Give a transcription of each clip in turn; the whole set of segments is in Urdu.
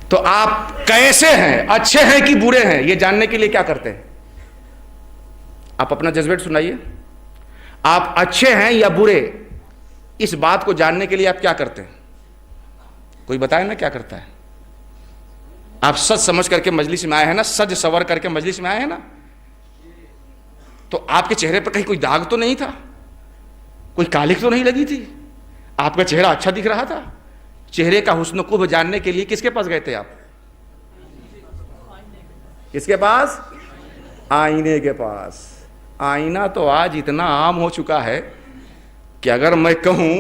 تو آپ کیسے ہیں، اچھے ہیں کہ برے ہیں، یہ جاننے کے لیے کیا کرتے ہیں؟ آپ اپنا جذبیٹ سنائیے. آپ اچھے ہیں یا برے، اس بات کو جاننے کے لیے آپ کیا کرتے ہیں؟ کوئی بتائے نا کیا کرتا ہے؟ آپ سچ سمجھ کر کے مجلس میں آئے ہیں نا، سج سور کر کے مجلس میں آئے ہیں نا، تو آپ کے چہرے پر کہیں کوئی داغ تو نہیں تھا، کوئی کالک تو نہیں لگی تھی، آپ کا چہرہ اچھا دکھ رہا تھا. چہرے کا حسن و خوب جاننے کے لیے کس کے پاس گئے تھے آپ؟ کس کے پاس؟ آئینے کے پاس. آئینہ تو آج اتنا عام ہو چکا ہے کہ اگر میں کہوں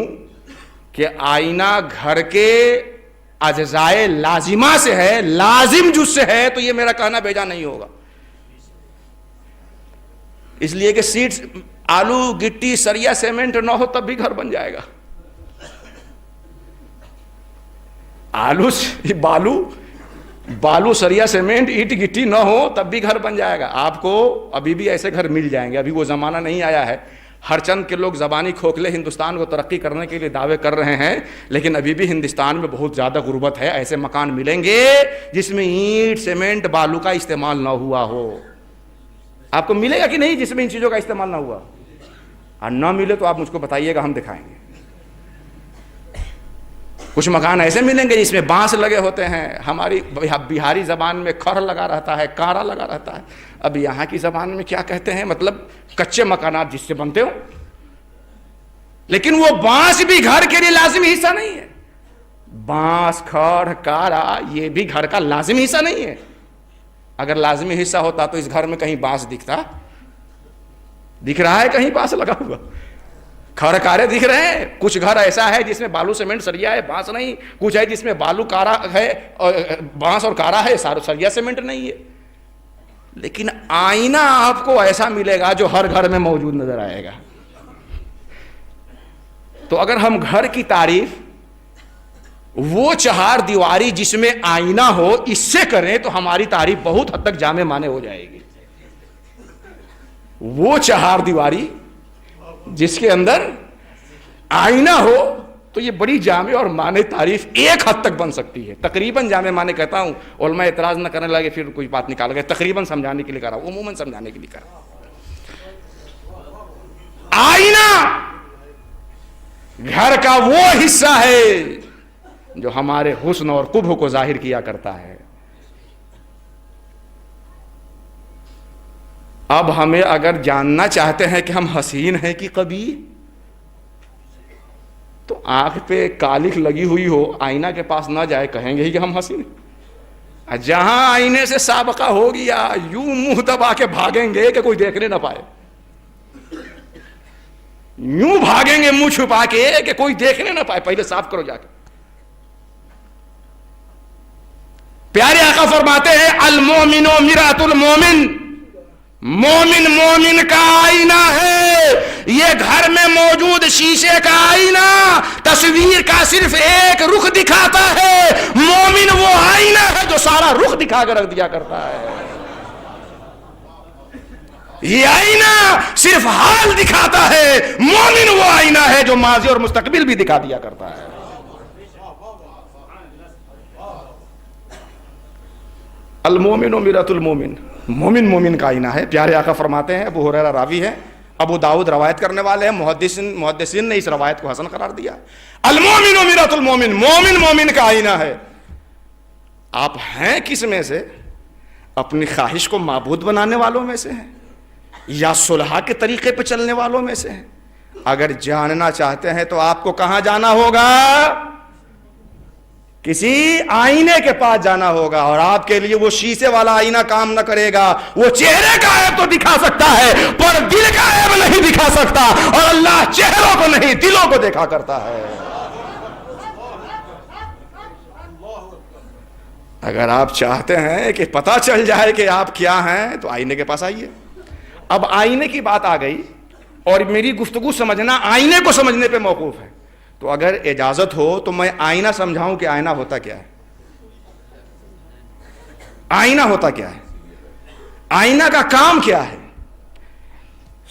کہ آئینہ گھر کے اجزائے لازمہ سے ہے، لازم جز سے ہے، تو یہ میرا کہنا بیجا نہیں ہوگا. اس لیے کہ سیٹ آلو گٹی سریا سیمنٹ نہ ہو تب بھی گھر بن جائے گا. آلو بالو سریا سیمنٹ اینٹ گٹی نہ ہو تب بھی گھر بن جائے گا. آپ کو ابھی بھی ایسے گھر مل جائیں گے. ابھی وہ زمانہ نہیں آیا ہے. ہر چند کے لوگ زبانی کھوکھلے ہندوستان کو ترقی کرنے کے لیے دعوے کر رہے ہیں، لیکن ابھی بھی ہندوستان میں بہت زیادہ غربت ہے. ایسے مکان ملیں گے جس میں اینٹ سیمنٹ بالو کا استعمال نہ ہوا ہو. آپ کو ملے گا کہ نہیں جس میں ان چیزوں کا استعمال نہ ہوا؟ اور نہ ملے تو آپ مجھ کو بتائیے گا، ہم دکھائیں گے. کچھ مکان ایسے ملیں گے جس میں بانس لگے ہوتے ہیں. ہماری بہاری زبان میں کھر لگا رہتا ہے، کارا لگا رہتا ہے. اب یہاں کی زبان میں کیا کہتے ہیں، مطلب کچے مکانات جس سے بنتے ہو. لیکن وہ بانس بھی گھر کے لیے لازمی حصہ نہیں ہے. بانس، کھڑ، کارا یہ بھی گھر کا لازمی حصہ نہیں ہے. اگر لازمی حصہ ہوتا تو اس گھر میں کہیں بانس دکھتا؟ دکھ رہا ہے کہیں بانس لگا ہوا؟ کھڑ کارے دکھ رہے ہیں. کچھ گھر ایسا ہے جس میں بالو سیمنٹ سریا ہے، بانس نہیں. کچھ ہے جس میں بالو کارا ہے، بانس اور کارا ہے، سریا سیمنٹ نہیں ہے. لیکن آئینہ آپ کو ایسا ملے گا جو ہر گھر میں موجود نظر آئے گا. تو اگر ہم گھر کی تعریف وہ چہار دیواری جس میں آئینہ ہو اس سے کریں تو ہماری تعریف بہت حد تک جامع معنی ہو جائے گی. وہ چہار دیواری جس کے اندر آئینہ ہو تو یہ بڑی جامع اور معنی تعریف ایک حد تک بن سکتی ہے. تقریباً جامع معنی کہتا ہوں، علماء اعتراض نہ کرنے لگے پھر کوئی بات نکال گئے. تقریباً سمجھانے کے لیے کہا رہا ہوں، عموماً سمجھانے کے لیے کہا رہا ہوں. آئینہ گھر کا وہ حصہ ہے جو ہمارے حسن اور قبح کو ظاہر کیا کرتا ہے. اب ہمیں اگر جاننا چاہتے ہیں کہ ہم حسین ہیں کہ قبیح، تو آنکھ پہ کالک لگی ہوئی ہو، آئینہ کے پاس نہ جائے، کہیں گے ہی کہ ہم حسین ہیں. جہاں آئینے سے سابقہ ہو گیا یوں منہ دبا کے بھاگیں گے کہ کوئی دیکھنے نہ پائے. یوں بھاگیں گے منہ چھپا کے کہ کوئی دیکھنے نہ پائے. پہلے صاف کرو جا کے. پیارے آقا فرماتے ہیں المومن مرآۃ المومن، مومن مومن کا آئینہ ہے. یہ گھر میں موجود شیشے کا آئینہ تصویر کا صرف ایک رخ دکھاتا ہے. مومن وہ آئینہ ہے جو سارا رخ دکھا کر رکھ دیا کرتا ہے. یہ آئینہ صرف حال دکھاتا ہے. مومن وہ آئینہ ہے جو ماضی اور مستقبل بھی دکھا دیا کرتا ہے. المومن و مرآۃ المومن، مومن مومن کا آئینہ ہے. پیارے آقا فرماتے ہیں، ابو ہریرہ راوی ہے، ابو داؤد روایت کرنے والے ہیں، محدثین نے اس روایت کو حسن قرار دیا. المومن و مرآۃ المومن، مومن مومن کا آئینہ ہے. آپ ہیں کس میں سے؟ اپنی خواہش کو معبود بنانے والوں میں سے ہیں یا صلح کے طریقے پہ چلنے والوں میں سے ہیں؟ اگر جاننا چاہتے ہیں تو آپ کو کہاں جانا ہوگا؟ کسی آئینے کے پاس جانا ہوگا. اور آپ کے لیے وہ شیشے والا آئینہ کام نہ کرے گا. وہ چہرے کا عیب تو دکھا سکتا ہے پر دل کا عیب نہیں دکھا سکتا. اور اللہ چہروں کو نہیں دلوں کو دیکھا کرتا ہے. اگر آپ چاہتے ہیں کہ پتہ چل جائے کہ آپ کیا ہیں تو آئینے کے پاس آئیے. اب آئینے کی بات آ گئی اور میری گفتگو سمجھنا آئینے کو سمجھنے پہ موقوف ہے. تو اگر اجازت ہو تو میں آئینہ سمجھاؤں کہ آئینہ ہوتا کیا ہے. آئینہ ہوتا کیا ہے، آئینہ کا کام کیا ہے.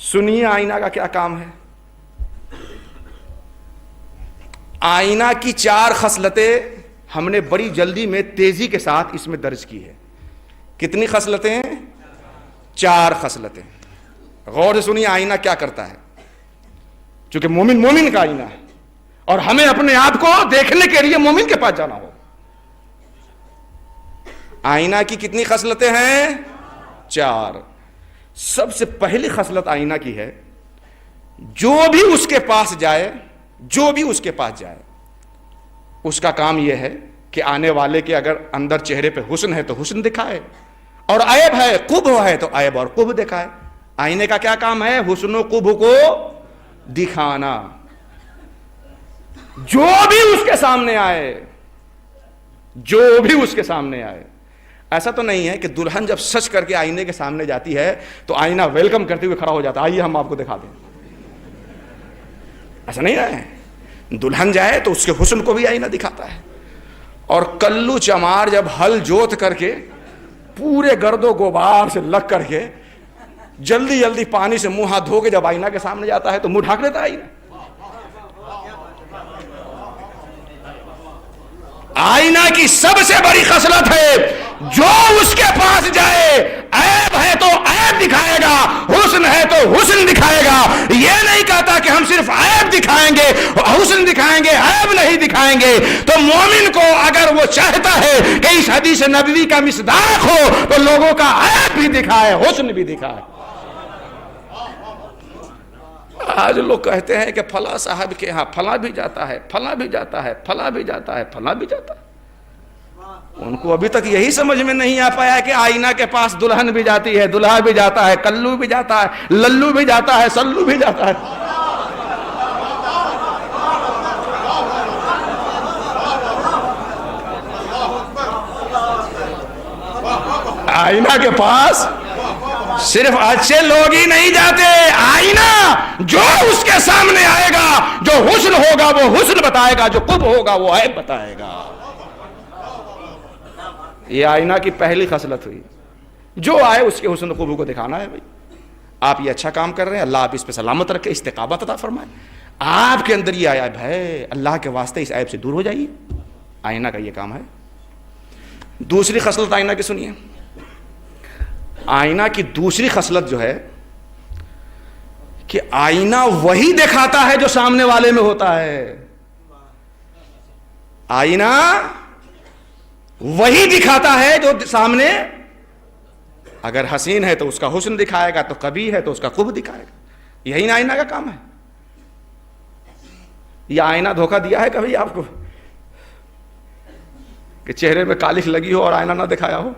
سنیے آئینہ کا کیا کام ہے. آئینہ کی 4 خصلتیں ہم نے بڑی جلدی میں تیزی کے ساتھ اس میں درج کی ہے. کتنی خصلتیں ہیں؟ 4 خصلتیں. غور سے سنیے آئینہ کیا کرتا ہے. چونکہ مومن کا آئینہ ہے اور ہمیں اپنے آپ کو دیکھنے کے لیے مومن کے پاس جانا ہو. آئینہ کی کتنی خصلتیں ہیں؟ 4. سب سے پہلی خصلت آئینہ کی ہے، جو بھی اس کے پاس جائے اس کا کام یہ ہے کہ آنے والے کے اگر اندر چہرے پہ حسن ہے تو حسن دکھائے، اور عیب ہے قبح ہے تو عیب اور قبح دکھائے. آئینے کا کیا کام ہے؟ حسن و قبح کو دکھانا. جو بھی اس کے سامنے آئے. ایسا تو نہیں ہے کہ دلہن جب سچ کر کے آئینے کے سامنے جاتی ہے تو آئینہ ویلکم کرتے ہوئے کھڑا ہو جاتا ہے، آئیے ہم آپ کو دکھا دیں. ایسا نہیں ہے. دلہن جائے تو اس کے حسن کو بھی آئینہ دکھاتا ہے. اور کلو چمار جب ہل جوت کر کے پورے گرد و غبار سے لگ کر کے جلدی پانی سے منہ ہاتھ دھو کے جب آئینہ کے سامنے جاتا ہے تو منہ ڈھانک لیتا ہے آئینہ. آئینہ کی سب سے بڑی خصلت ہے، جو اس کے پاس جائے عیب ہے تو عیب دکھائے گا، حسن ہے تو حسن دکھائے گا. یہ نہیں کہتا کہ ہم صرف عیب دکھائیں گے، حسن دکھائیں گے، عیب نہیں دکھائیں گے. تو مومن کو اگر وہ چاہتا ہے کہ اس حدیث نبوی کا مصداق ہو تو لوگوں کا عیب بھی دکھائے، حسن بھی دکھائے. آج لوگ کہتے ہیں کہ فلاں صاحب کے ہاں فلاں بھی جاتا ہے، ان کو ابھی تک یہی سمجھ میں نہیں آ پایا کہ آئینہ کے پاس دلہن بھی جاتی ہے، دلہا بھی جاتا ہے، کلو بھی جاتا ہے، للو بھی جاتا ہے، سلو بھی جاتا ہے. آئینہ کے پاس صرف اچھے لوگ ہی نہیں جاتے. آئینہ جو اس کے سامنے آئے گا، جو حسن ہوگا وہ حسن بتائے گا، جو قبح ہوگا وہ عیب بتائے گا. یہ آئینہ کی پہلی خصلت ہوئی. جو آئے اس کے حسن قبح کو دکھانا ہے. بھائی آپ یہ اچھا کام کر رہے ہیں، اللہ آپ اس پہ سلامت رکھے، استقامت عطا فرمائے. آپ کے اندر یہ عیب ہے، اللہ کے واسطے اس عیب سے دور ہو جائیے. آئینہ کا یہ کام ہے. دوسری خصلت آئینہ کی سنیے. آئینہ کی دوسری خصلت جو ہے کہ آئینہ وہی دکھاتا ہے جو سامنے والے میں ہوتا ہے. آئینہ وہی دکھاتا ہے جو سامنے، اگر حسین ہے تو اس کا حسن دکھائے گا، تو قبیح ہے تو اس کا قبح دکھائے گا. یہی نا آئینہ کا کام ہے. یہ آئینہ دھوکہ دیا ہے کبھی آپ کو کہ چہرے میں کالک لگی ہو اور آئینہ نہ دکھایا ہو؟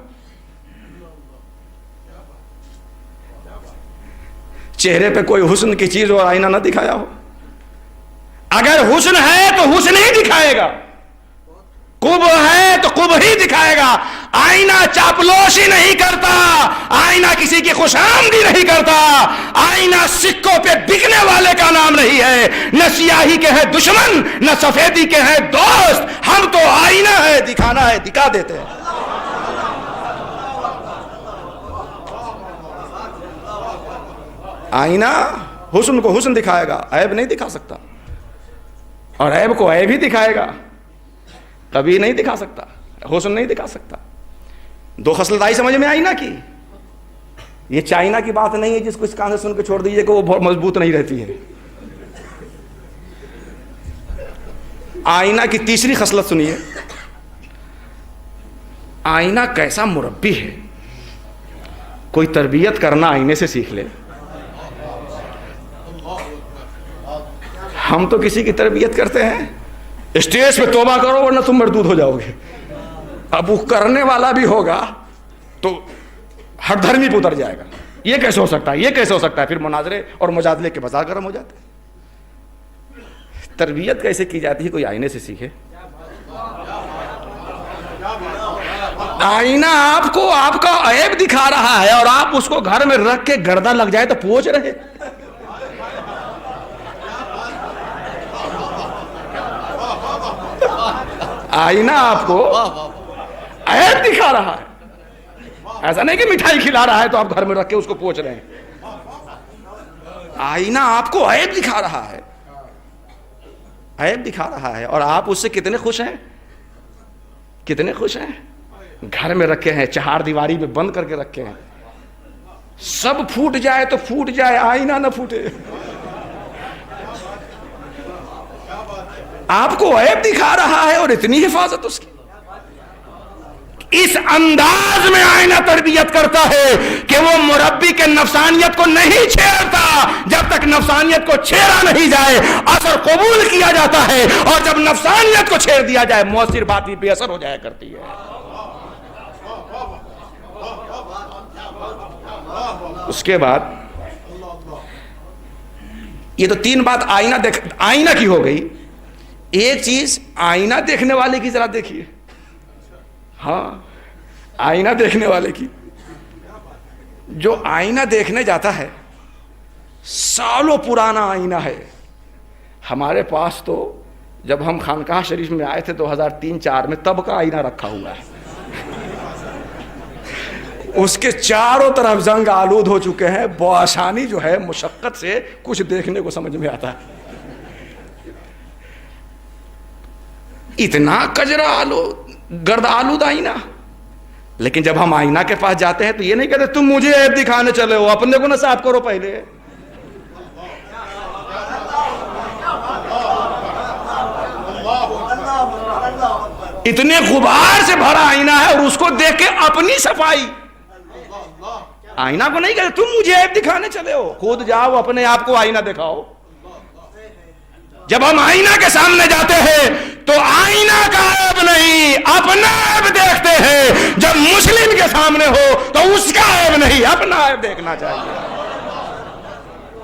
چہرے پہ کوئی حسن کی چیز اور آئینہ نہ دکھایا ہو؟ اگر حسن ہے تو حسن ہی دکھائے گا، قبح ہے تو قبح ہی دکھائے گا. آئینہ چاپلوشی نہیں کرتا، آئینہ کسی کی خوش آمدی نہیں کرتا. آئینہ سکوں پہ بکنے والے کا نام نہیں ہے. نہ سیاہی کے ہے دشمن، نہ سفیدی کے ہے دوست. ہم تو آئینہ ہے، دکھانا ہے دکھا دیتے ہیں. آئینہ حسن کو حسن دکھائے گا، عیب نہیں دکھا سکتا. اور عیب کو عیب ہی دکھائے گا، کبھی نہیں دکھا سکتا، حسن نہیں دکھا سکتا. 2 خصلت آئی سمجھ میں آئینہ کی. یہ چائنا کی بات نہیں ہے جس کو اس کان سے سن کے چھوڑ دیجئے کہ وہ بہت مضبوط نہیں رہتی ہے. آئینہ کی تیسری خصلت سنیے. آئینہ کیسا مربی ہے. کوئی تربیت کرنا آئینے سے سیکھ لے. ہم تو کسی کی تربیت کرتے ہیں، اسٹیج پہ توبہ کرو ورنہ تم مردود ہو جاؤ گے. اب وہ کرنے والا بھی ہوگا تو ہر دھرمی پہ اتر جائے گا. یہ کیسے ہو سکتا ہے، یہ کیسے ہو سکتا ہے. پھر مناظرے اور مجادلے کے بازار گرم ہو جاتے ہیں. تربیت کیسے کی جاتی ہے، کوئی آئینے سے سیکھے. آئینہ آپ کو آپ کا عیب دکھا رہا ہے اور آپ اس کو گھر میں رکھ کے گردہ لگ جائے تو پوچھ رہے. آئینہ آپ کو عیب دکھا رہا ہے. ایسا نہیں کہ مٹھائی کھلا رہا ہے تو آپ گھر میں رکھ کے اس کو پوچھ رہے ہیں. آئینہ آپ کو عیب دکھا رہا ہے، عیب دکھا رہا ہے. اور آپ اس سے کتنے خوش ہیں؟ کتنے خوش ہیں, گھر میں رکھے ہیں, چہار دیواری میں بند کر کے رکھے ہیں, سب پھوٹ جائے تو پھوٹ جائے, آئینہ نہ پھوٹے. آپ کو عیب دکھا رہا ہے اور اتنی حفاظت اس کی. اس انداز میں آئینہ تربیت کرتا ہے کہ وہ مربی کے نفسانیت کو نہیں چھیڑتا. جب تک نفسانیت کو چھیڑا نہیں جائے اثر قبول کیا جاتا ہے, اور جب نفسانیت کو چھیڑ دیا جائے مؤثر بات بھی بے اثر ہو جایا کرتی ہے. اس کے بعد یہ تو تین بات آئینہ کی ہو گئی. ایک چیز آئینہ دیکھنے والے کی ذرا دیکھیے. ہاں, آئینہ دیکھنے والے کی. جو آئینہ دیکھنے جاتا ہے, سالوں پرانا آئینہ ہے. ہمارے پاس تو جب ہم خانقاہ شریف میں آئے تھے 2003-04 میں, تب کا آئینہ رکھا ہوا ہے. اس کے چاروں طرف زنگ آلود ہو چکے ہیں. بآسانی جو ہے مشقت سے کچھ دیکھنے کو سمجھ میں آتا ہے. اتنا کجرا گرد آلود آئینہ. لیکن جب ہم آئینہ کے پاس جاتے ہیں تو یہ نہیں کہتے تم مجھے عیب دکھانے چلے ہو, اپنے کو نہ صاف کرو پہلے. اتنے غبار سے بھرا آئینہ ہے اور اس کو دیکھ کے اپنی صفائی. آئینہ کو نہیں کہتے تم مجھے عیب دکھانے چلے ہو, خود جاؤ اپنے آپ کو آئینہ دکھاؤ. جب ہم آئینہ کے سامنے جاتے ہیں تو آئینہ کا عیب نہیں, اپنا عیب دیکھتے ہیں. جب مسلم کے سامنے ہو تو اس کا عیب نہیں, اپنا عیب دیکھنا چاہیے.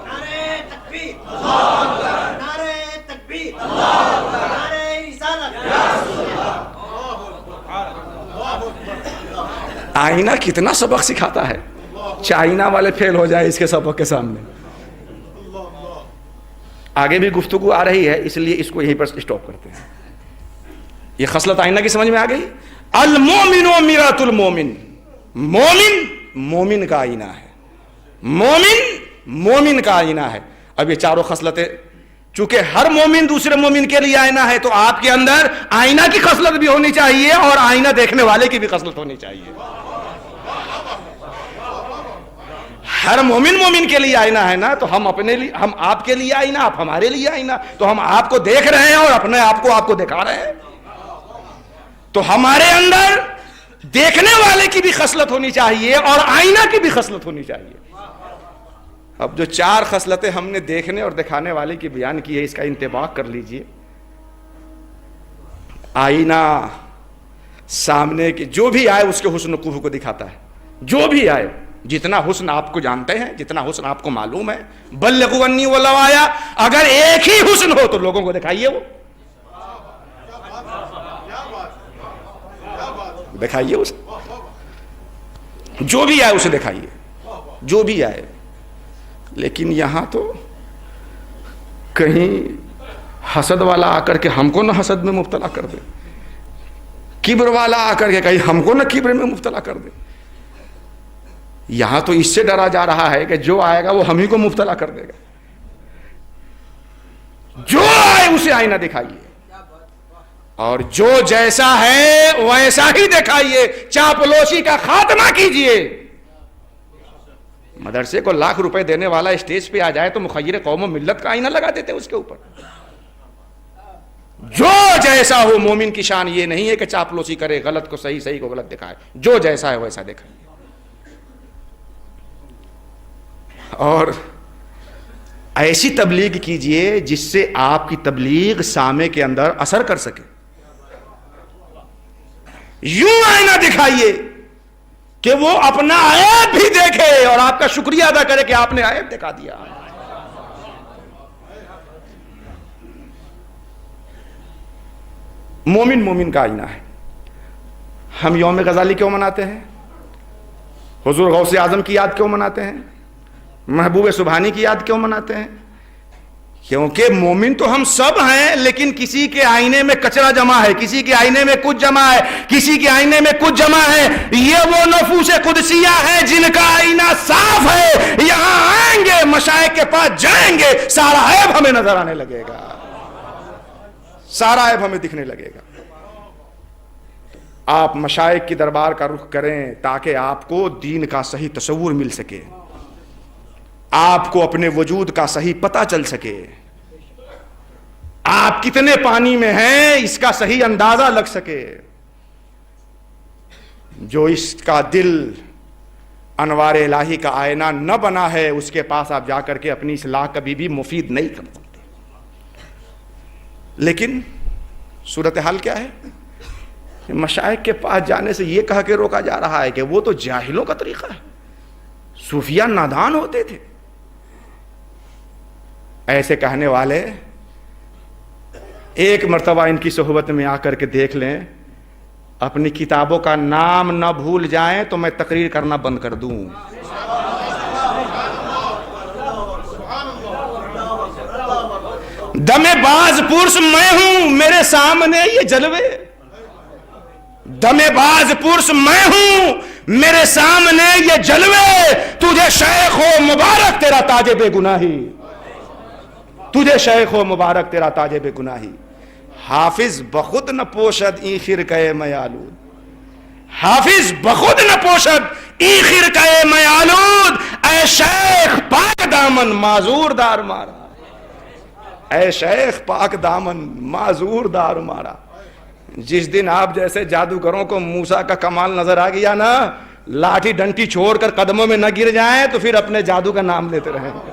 نعرہ تکبیر, نعرہ تکبیر, نعرہ رسالت. آئینہ کتنا سبق سکھاتا ہے. چائنا والے فیل ہو جائے اس کے سبق کے سامنے. آگے بھی گفتگو آ رہی ہے, اس لیے اس کو یہیں پر اسٹاپ کرتے ہیں. یہ خصلت آئینہ کی سمجھ میں آ گئی. المومن و میرات المومن, مومن مومن کا آئینہ ہے, مومن مومن کا آئینہ ہے. اب یہ چاروں خصلتیں چونکہ ہر مومن دوسرے مومن کے لیے آئینہ ہے, تو آپ کے اندر آئینہ کی خصلت بھی ہونی چاہیے اور آئینہ دیکھنے والے کی بھی خصلت ہونی چاہیے. ہر مومن مومن کے لیے آئینہ ہے نا, تو ہم اپنے لیے, ہم آپ کے لیے آئینہ, آپ ہمارے لیے آئینہ. تو ہم آپ کو دیکھ رہے ہیں اور اپنے آپ کو دکھا رہے ہیں. تو ہمارے اندر دیکھنے والے کی بھی خصلت ہونی چاہیے اور آئینہ کی بھی خصلت ہونی چاہیے. اب جو چار خصلتیں ہم نے دیکھنے اور دکھانے والے کی بیان کی ہے, اس کا انتباہ کر لیجئے. آئینہ سامنے کے جو بھی آئے اس کے حسن و خوب کو دکھاتا ہے. جو بھی آئے, جتنا حسن آپ کو جانتے ہیں, جتنا حسن آپ کو معلوم ہے, بلغوا انی ولو آیا, اگر ایک ہی حسن ہو تو لوگوں کو دکھائیے. وہ دکھائیے اسے, جو بھی آئے اسے دکھائیے, جو بھی آئے. لیکن یہاں تو کہیں حسد والا آ کر کے ہم کو نہ حسد میں مبتلا کر دے, کبر والا آ کر کے کہیں ہم کو نہ کبر میں مبتلا کر دے. یہاں تو اس سے ڈرا جا رہا ہے کہ جو آئے گا وہ ہم ہی کو مبتلا کر دے گا. جو آئے اسے آئینہ دکھائیے, اور جو جیسا ہے ویسا ہی دکھائیے. چاپلوسی کا خاتمہ کیجئے. مدرسے کو لاکھ روپے دینے والا اسٹیج پہ آ جائے تو مخیر قوم و ملت کا آئینہ لگا دیتے اس کے اوپر. جو جیسا ہو, مومن کی شان یہ نہیں ہے کہ چاپلوسی کرے, غلط کو صحیح, صحیح کو غلط دکھائے. جو جیسا ہے ویسا دکھائیے. اور ایسی تبلیغ کیجئے جس سے آپ کی تبلیغ سامع کے اندر اثر کر سکے. یوں آئینہ دکھائیے کہ وہ اپنا عیب بھی دیکھے اور آپ کا شکریہ ادا کرے کہ آپ نے عیب دکھا دیا. مومن مومن کا آئینہ ہے. ہم یوم غزالی کیوں مناتے ہیں؟ حضور غوث اعظم کی یاد کیوں مناتے ہیں؟ محبوب سبحانی کی یاد کیوں مناتے ہیں؟ کیونکہ مومن تو ہم سب ہیں, لیکن کسی کے آئینے میں کچرا جمع ہے, کسی کے آئینے میں کچھ جمع ہے, کسی کے آئینے میں کچھ جمع ہے. یہ وہ نفوس قدسیہ ہیں جن کا آئینہ صاف ہے. یہاں آئیں گے, مشائخ کے پاس جائیں گے, سارا عیب ہمیں نظر آنے لگے گا, سارا عیب ہمیں دکھنے لگے گا. آپ مشائخ کی دربار کا رخ کریں تاکہ آپ کو دین کا صحیح تصور مل سکے، آپ کو اپنے وجود کا صحیح پتہ چل سکے، آپ کتنے پانی میں ہیں اس کا صحیح اندازہ لگ سکے۔ جو اس کا دل انوار الہی کا آئینہ نہ بنا ہے، اس کے پاس آپ جا کر کے اپنی اصلاح کبھی بھی مفید نہیں کر سکتے۔ لیکن صورتحال کیا ہے؟ مشائخ کے پاس جانے سے یہ کہا کہ روکا جا رہا ہے کہ وہ تو جاہلوں کا طریقہ ہے، صوفیہ نادان ہوتے تھے۔ ایسے کہنے والے ایک مرتبہ ان کی صحبت میں آ کر کے دیکھ لیں، اپنی کتابوں کا نام نہ بھول جائیں تو میں تقریر کرنا بند کر دوں۔ دم باز پرس میں ہوں میرے سامنے یہ جلوے، دم باز پرس میں ہوں میرے سامنے یہ جلوے، تجھے شیخ ہو مبارک تیرا تاج بے گناہی، تجھے شیخ ہو مبارک تیرا تاج بے گناہی۔ حافظ بخود نہ پوشد ای خرقہ میں آلود، حافظ بخود نہ پوشد ای خرقہ میں آلود، اے شیخ پاک دامن معذور دار مارا، اے شیخ پاک دامن معذور دار مارا۔ جس دن آپ جیسے جادوگروں کو موسیٰ کا کمال نظر آ گیا نا، لاٹھی ڈنٹی چھوڑ کر قدموں میں نہ گر جائیں تو پھر اپنے جادو کا نام لیتے رہیں گے۔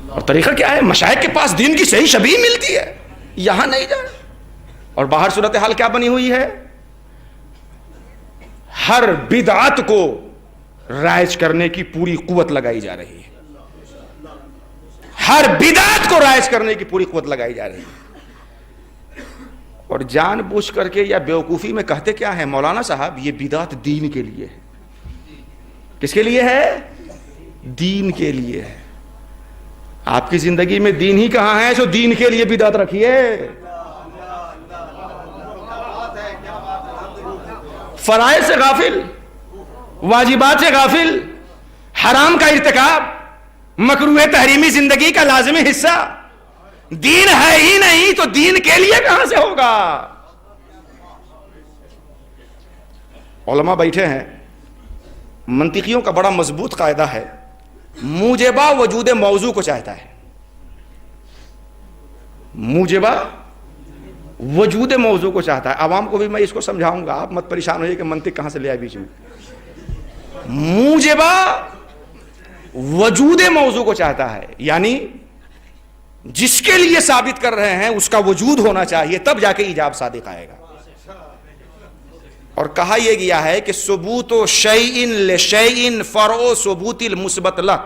اور طریقہ کیا ہے؟ مشائخ کے پاس دین کی صحیح شبیہ ملتی ہے، یہاں نہیں جائے۔ اور باہر صورتحال کیا بنی ہوئی ہے؟ ہر بدعت کو رائج کرنے کی پوری قوت لگائی جا رہی ہے، ہر بدعت کو رائج کرنے کی پوری قوت لگائی جا رہی ہے۔ اور جان بوجھ کر کے یا بیوقوفی میں کہتے کیا ہے مولانا صاحب؟ یہ بدعت دین کے لیے ہے۔ کس کے لیے ہے؟ دین کے لیے ہے۔ آپ کی زندگی میں دین ہی کہاں ہے جو دین کے لیے بدعت رکھیے؟ فرائض سے غافل، واجبات سے غافل، حرام کا ارتکاب، مکروہ تحریمی زندگی کا لازمی حصہ، دین ہے ہی نہیں تو دین کے لیے کہاں سے ہوگا؟ علماء بیٹھے ہیں، منطقیوں کا بڑا مضبوط قاعدہ ہے، موجبہ وجود موضوع کو چاہتا ہے، موجبہ وجود موضوع کو چاہتا ہے۔ عوام کو بھی میں اس کو سمجھاؤں گا، آپ مت پریشان ہوئیے کہ منطق کہاں سے لے آئے بیچ میں۔ موجبہ وجود موضوع کو چاہتا ہے، یعنی جس کے لیے ثابت کر رہے ہیں اس کا وجود ہونا چاہیے، تب جا کے ایجاب صادق آئے گا۔ اور کہا یہ گیا ہے کہ ثبوت شیء لشیء فرع ثبوت المثبت لہ،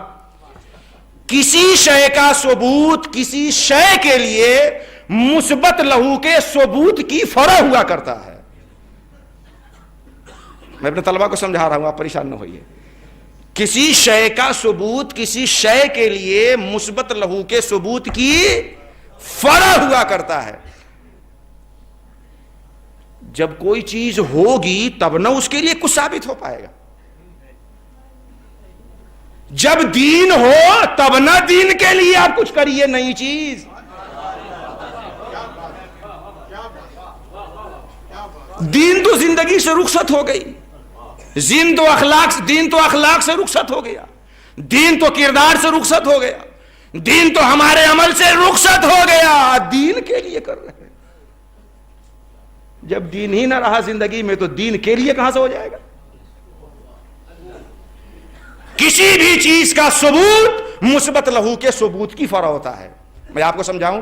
کسی شے کا ثبوت کسی شے کے لیے مثبت لہو کے ثبوت کی فرع ہوا کرتا ہے۔ میں اپنے طلبہ کو سمجھا رہا ہوں، آپ پریشان نہ ہوئیے۔ کسی شے کا ثبوت کسی شے کے لیے مثبت لہو کے ثبوت کی فرع ہوا کرتا ہے۔ جب کوئی چیز ہوگی تب نہ اس کے لیے کچھ ثابت ہو پائے گا، جب دین ہو تب نہ دین کے لیے آپ کچھ کریے نئی چیز۔ دین تو زندگی سے رخصت ہو گئی، دین تو اخلاق سے رخصت ہو گیا، دین تو کردار سے رخصت ہو گیا، دین تو ہمارے عمل سے رخصت ہو گیا، دین کے لیے کر رہے ہیں۔ جب دین ہی نہ رہا زندگی میں تو دین کے لیے کہاں سے ہو جائے گا؟ کسی بھی چیز کا ثبوت مثبت لہو کے ثبوت کی فرع ہوتا ہے۔ میں آپ کو سمجھاؤں،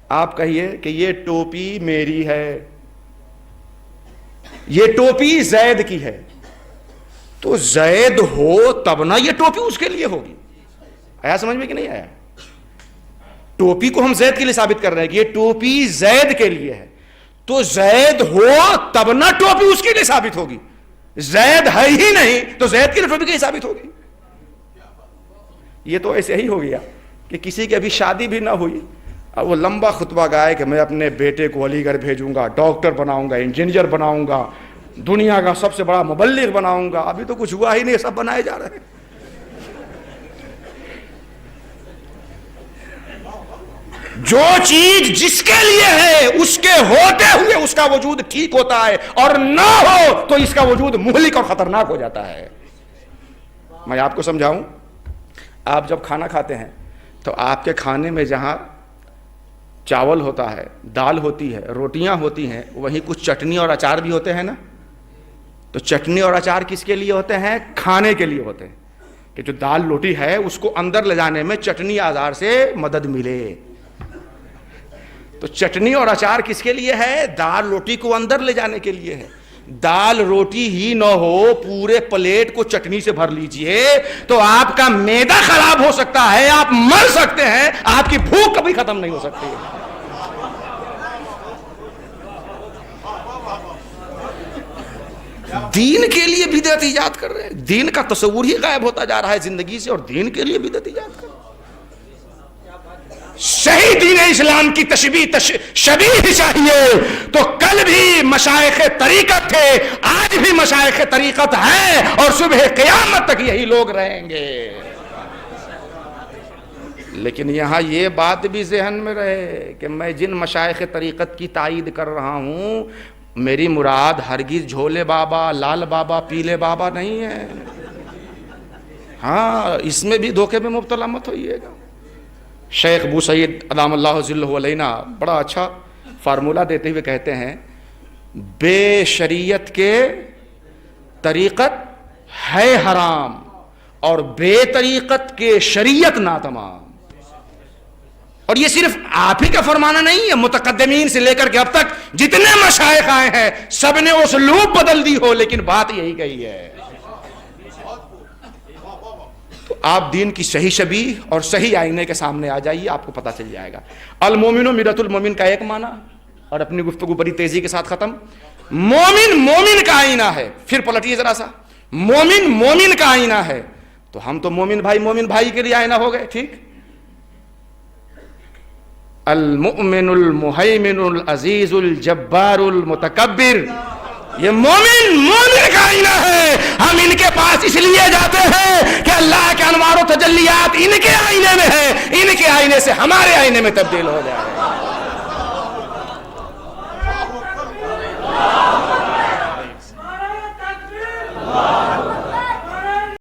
آپ کہیے کہ یہ ٹوپی میری ہے، یہ ٹوپی زید کی ہے، تو زید ہو تب نہ یہ ٹوپی اس کے لیے ہوگی۔ آیا سمجھ میں کہ نہیں آیا؟ ٹوپی کو ہم زید کے لیے ثابت کر رہے ہیں کہ یہ ٹوپی زید کے لیے ہے، تو زید ہو تب نہ ٹوپی اس کے لیے ثابت ہوگی۔ زید ہے ہی نہیں تو زید کے لیے ٹوپی کیسے ثابت ہوگی؟ یہ تو ایسے ہی ہو گیا کہ کسی کی ابھی شادی بھی نہ ہوئی، اب وہ لمبا خطبہ گائے کہ میں اپنے بیٹے کو علی گڑھ بھیجوں گا، ڈاکٹر بناؤں گا، انجینئر بناؤں گا، دنیا کا سب سے بڑا مبلغ بناؤں گا۔ ابھی تو کچھ ہوا ہی نہیں، سب بنائے جا رہے ہیں۔ جو چیز جس کے لیے ہے اس کے ہوتے ہوئے اس کا وجود ٹھیک ہوتا ہے، اور نہ ہو تو اس کا وجود مہلک اور خطرناک ہو جاتا ہے۔ میں آپ کو سمجھاؤں، آپ جب کھانا کھاتے ہیں تو آپ کے کھانے میں جہاں چاول ہوتا ہے، دال ہوتی ہے، روٹیاں ہوتی ہیں، وہیں کچھ چٹنی اور اچار بھی ہوتے ہیں نا۔ تو چٹنی اور اچار کس کے لیے ہوتے ہیں؟ کھانے کے لیے ہوتے ہیں، کہ جو دال روٹی ہے اس کو اندر لے جانے میں چٹنی اچار سے مدد ملے۔ تو چٹنی اور اچار کس کے لیے ہے؟ دال روٹی کو اندر لے جانے کے لیے ہے۔ دال روٹی ہی نہ ہو، پورے پلیٹ کو چٹنی سے بھر لیجئے تو آپ کا معدہ خراب ہو سکتا ہے، آپ مر سکتے ہیں، آپ کی بھوک کبھی ختم نہیں ہو سکتی ہے۔ دین کے لیے بدعت ایجاد کر رہے ہیں، دین کا تصور ہی غائب ہوتا جا رہا ہے زندگی سے، اور دین کے لیے بدعت ایجاد کر رہے ہیں۔ صحیح دین اسلام کی شبیہ چاہیے تو کل بھی مشائخ طریقت تھے، آج بھی مشائخ طریقت ہے، اور صبح قیامت تک یہی لوگ رہیں گے۔ لیکن یہاں یہ بات بھی ذہن میں رہے کہ میں جن مشائخ طریقت کی تائید کر رہا ہوں، میری مراد ہرگز جھولے بابا، لال بابا، پیلے بابا نہیں ہے۔ ہاں، اس میں بھی دھوکے میں مبتلا مت ہوئیے گا۔ شیخ ابو سعید ادام اللہ ظلہ علینا بڑا اچھا فارمولہ دیتے ہوئے کہتے ہیں، بے شریعت کے طریقت ہے حرام، اور بے طریقت کے شریعت ناتمام۔ اور یہ صرف آپ ہی کا فرمانا نہیں ہے، متقدمین سے لے کر کے اب تک جتنے مشائخ آئے ہیں سب نے اسلوب بدل دی ہو، لیکن بات یہی کہی ہے۔ تو آپ دین کی صحیح شبیہ اور صحیح آئینے کے سامنے آ جائیے، آپ کو پتہ چل جائے گا۔ المومن مرۃ المومن کا ایک معنی، اور اپنی گفتگو بڑی تیزی کے ساتھ ختم۔ مومن مومن کا آئینہ ہے، پھر پلٹیے ذرا سا، مومن مومن کا آئینہ ہے، تو ہم تو مومن بھائی کے لیے آئینہ ہو گئے، ٹھیک۔ المؤمن المہیمن العزیز الجبار المتکبر، یہ مومن کا آئینہ ہے۔ ہم ان کے پاس اس لیے جاتے ہیں کہ اللہ کے انوار و تجلیات ان کے آئینے میں ہے، ان کے آئینے سے ہمارے آئینے میں تبدیل ہو جائے۔